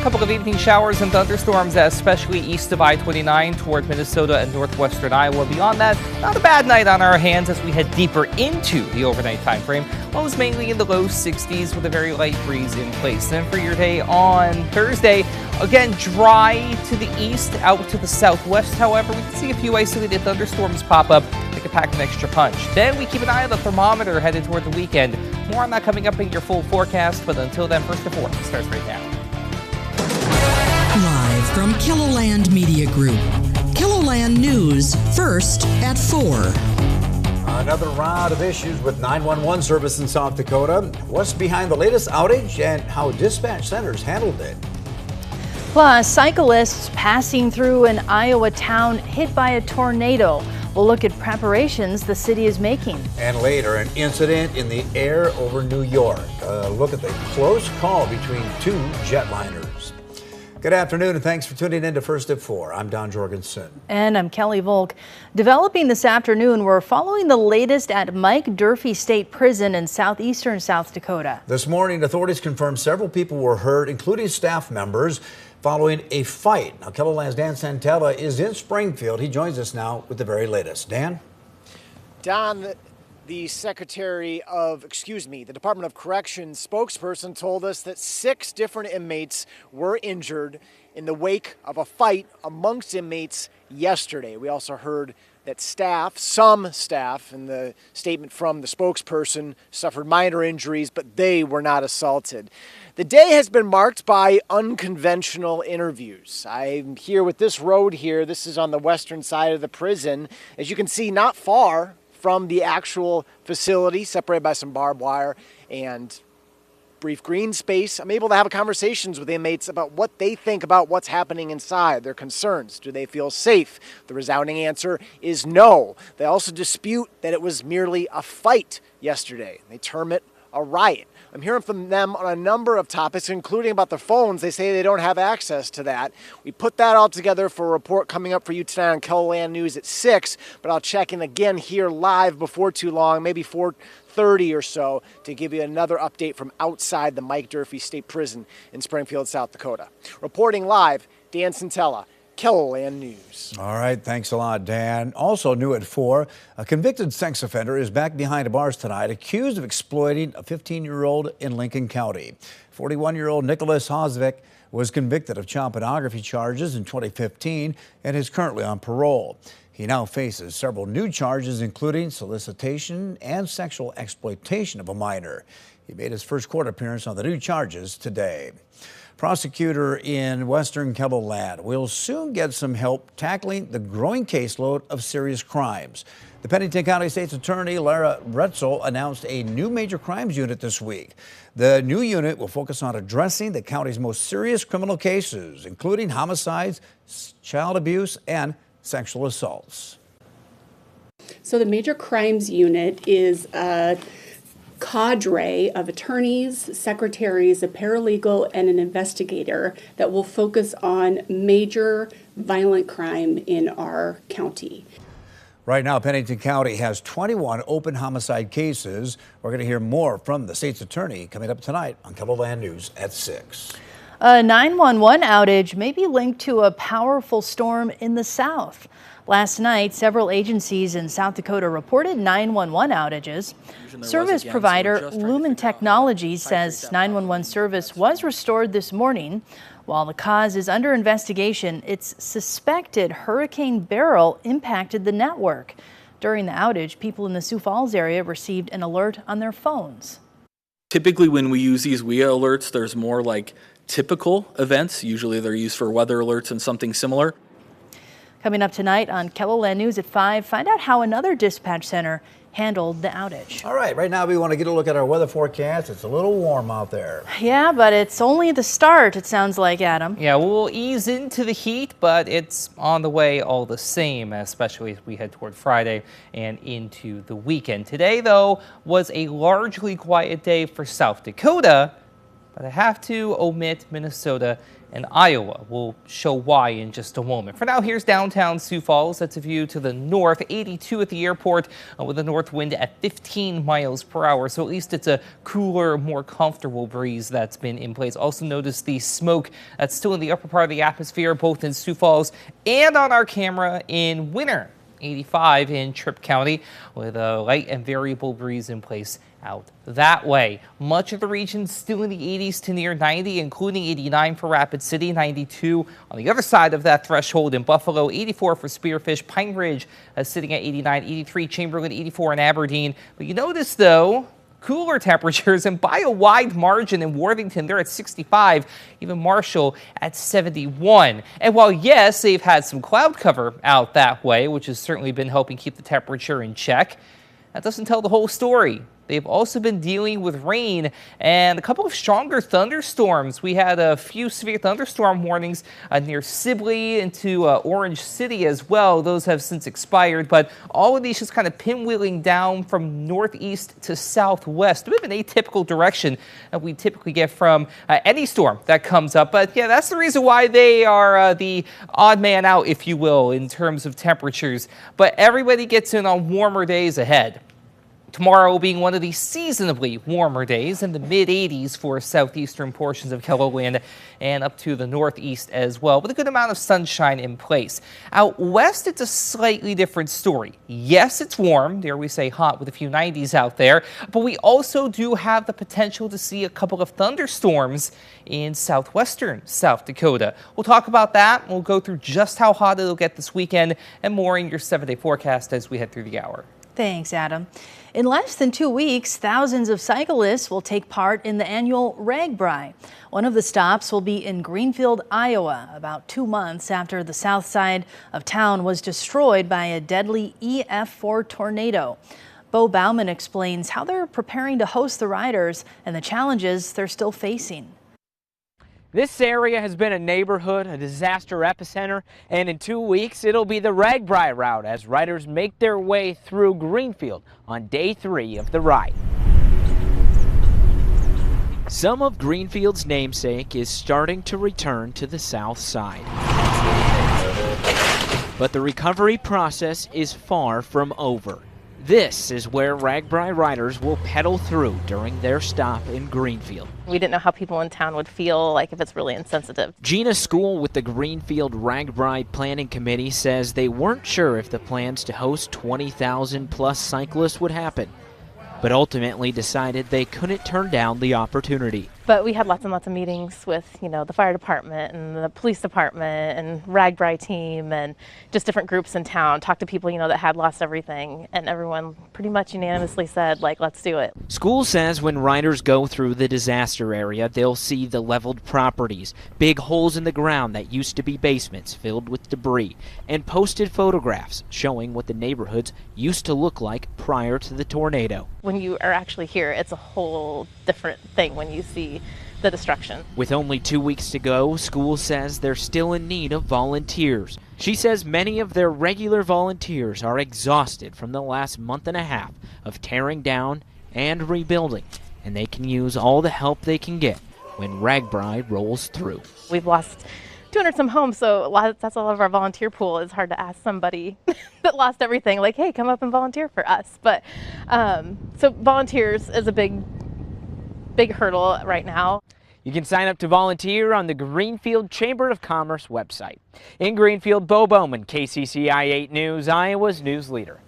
couple of evening showers and thunderstorms, especially east of I-29 toward Minnesota and northwestern Iowa. Beyond that, not a bad night on our hands as we head deeper into the overnight time frame. Lows mainly in the low 60s with a very light breeze in place. Then for your day on Thursday, again, dry to the east, out to the southwest. However, we can see a few isolated thunderstorms pop up that can pack an extra punch. Then we keep an eye on the thermometer headed toward the weekend. More on that coming up in your full forecast, but until then, first and foremost, starts right now. Live from KELOLAND Media Group. KELOLAND News, first at 4. Another round of issues with 911 service in South Dakota. What's behind the latest outage and how dispatch centers handled it? Plus, cyclists passing through an Iowa town hit by a tornado. We'll look at preparations the city is making. And later, an incident in the air over New York. Look at the close call between two jetliners. Good afternoon, and thanks for tuning in to First at 4. I'm Don Jorgensen. And I'm Kelly Volk. Developing this afternoon, we're following the latest at Mike Durfee State Prison in southeastern South Dakota. This morning, authorities confirmed several people were hurt, including staff members, following a fight. Now, KELOLAND's Dan Santella is in Springfield. He joins us now with the very latest. Dan? Don, the Department of Corrections spokesperson told us that 6 different inmates were injured in the wake of a fight amongst inmates yesterday. We also heard that some staff, in the statement from the spokesperson, suffered minor injuries, but they were not assaulted. The day has been marked by unconventional interviews. I'm here with this road here. This is on the western side of the prison. As you can see, not far from the actual facility, separated by some barbed wire and brief green space. I'm able to have conversations with inmates about what they think about what's happening inside, their concerns. Do they feel safe? The resounding answer is no. They also dispute that it was merely a fight yesterday. They term it a riot. I'm hearing from them on a number of topics, including about the phones. They say they don't have access to that. We put that all together for a report coming up for you tonight on KELOLAND News at 6, but I'll check in again here live before too long, maybe 4:30 or so, to give you another update from outside the Mike Durfee State Prison in Springfield, South Dakota. Reporting live, Dan Santella, KELOLAND News. All right, thanks a lot, Dan. Also new at 4, a convicted sex offender is back behind bars tonight, accused of exploiting a 15-year-old in Lincoln County. 41-year-old Nicholas Hosvik was convicted of child pornography charges in 2015 and is currently on parole. He now faces several new charges, including solicitation and sexual exploitation of a minor. He made his first court appearance on the new charges today. Prosecutor in western KELOLAND will soon get some help tackling the growing caseload of serious crimes. The Pennington County State's Attorney Lara Retzel announced a new major crimes unit this week. The new unit will focus on addressing the county's most serious criminal cases, including homicides, child abuse, and sexual assaults. So the major crimes unit is a cadre of attorneys, secretaries, a paralegal, and an investigator that will focus on major violent crime in our county. Right now, Pennington County has 21 open homicide cases. We're going to hear more from the state's attorney coming up tonight on KELOLAND News at 6. A 911 outage may be linked to a powerful storm in the south. Last night, several agencies in South Dakota reported 911 outages. Service provider Lumen Technologies says 911 service was restored this morning. While the cause is under investigation, it's suspected Hurricane Beryl impacted the network. During the outage, people in the Sioux Falls area received an alert on their phones. Typically, when we use these WIA alerts, there's more like typical events. Usually they're used for weather alerts and something similar. Coming up tonight on KELOLAND News at 5, find out how another dispatch center handled the outage. All right now we want to get a look at our weather forecast. It's a little warm out there. Yeah, but it's only the start, it sounds like, Adam. Yeah, we'll ease into the heat, but it's on the way all the same, especially as we head toward Friday and into the weekend. Today, though, was a largely quiet day for South Dakota. but I have to omit Minnesota and Iowa. We'll show why in just a moment. For now, here's downtown Sioux Falls. That's a view to the north, 82 at the airport with a north wind at 15 miles per hour. So at least it's a cooler, more comfortable breeze that's been in place. Also notice the smoke that's still in the upper part of the atmosphere, both in Sioux Falls and on our camera in Winter. 85 in Tripp County with a light and variable breeze in place out that way. Much of the region still in the 80s to near 90, including 89 for Rapid City, 92 on the other side of that threshold in Buffalo, 84 for Spearfish, Pine Ridge sitting at 89, 83 Chamberlain, 84 in Aberdeen. But you notice though, cooler temperatures, and by a wide margin in Worthington, they're at 65, even Marshall at 71. And while, yes, they've had some cloud cover out that way, which has certainly been helping keep the temperature in check, that doesn't tell the whole story. They've also been dealing with rain and a couple of stronger thunderstorms. We had a few severe thunderstorm warnings near Sibley into Orange City as well. Those have since expired, but all of these just kind of pinwheeling down from northeast to southwest. A bit of an atypical direction that we typically get from any storm that comes up. But yeah, that's the reason why they are the odd man out, if you will, in terms of temperatures. But everybody gets in on warmer days ahead. Tomorrow being one of the seasonably warmer days in the mid-80s for southeastern portions of KELOLAND and up to the northeast as well, with a good amount of sunshine in place. Out west, it's a slightly different story. Yes, it's warm, dare we say hot, with a few 90s out there, but we also do have the potential to see a couple of thunderstorms in southwestern South Dakota. We'll talk about that. We'll go through just how hot it'll get this weekend and more in your 7-day forecast as we head through the hour. Thanks, Adam. In less than 2 weeks, thousands of cyclists will take part in the annual RAGBRAI. One of the stops will be in Greenfield, Iowa, about 2 months after the south side of town was destroyed by a deadly EF4 tornado. Bo Bauman explains how they're preparing to host the riders and the challenges they're still facing. This area has been a neighborhood, a disaster epicenter, and in 2 weeks it'll be the RAGBRAI route as riders make their way through Greenfield on day 3 of the ride. Some of Greenfield's namesake is starting to return to the south side. But the recovery process is far from over. This is where RAGBRAI riders will pedal through during their stop in Greenfield. We didn't know how people in town would feel, like if it's really insensitive. Gina School with the Greenfield RAGBRAI Planning Committee says they weren't sure if the plans to host 20,000 plus cyclists would happen, but ultimately decided they couldn't turn down the opportunity. But we had lots and lots of meetings with, the fire department and the police department and RAGBRAI team and just different groups in town. Talked to people, that had lost everything, and everyone pretty much unanimously said, let's do it. School says when riders go through the disaster area, they'll see the leveled properties, big holes in the ground that used to be basements filled with debris, and posted photographs showing what the neighborhoods used to look like prior to the tornado. When you are actually here, it's a whole different thing when you see the destruction. With only 2 weeks to go, school says they're still in need of volunteers. She says many of their regular volunteers are exhausted from the last month and a half of tearing down and rebuilding, and they can use all the help they can get when RAGBRAI rolls through. We've lost 200 some homes, so that's all of our volunteer pool. It's hard to ask somebody that lost everything, hey, come up and volunteer for us. But so volunteers is a big hurdle right now. You can sign up to volunteer on the Greenfield Chamber of Commerce website. In Greenfield, Bo Bowman, KCCI 8 News, Iowa's news leader.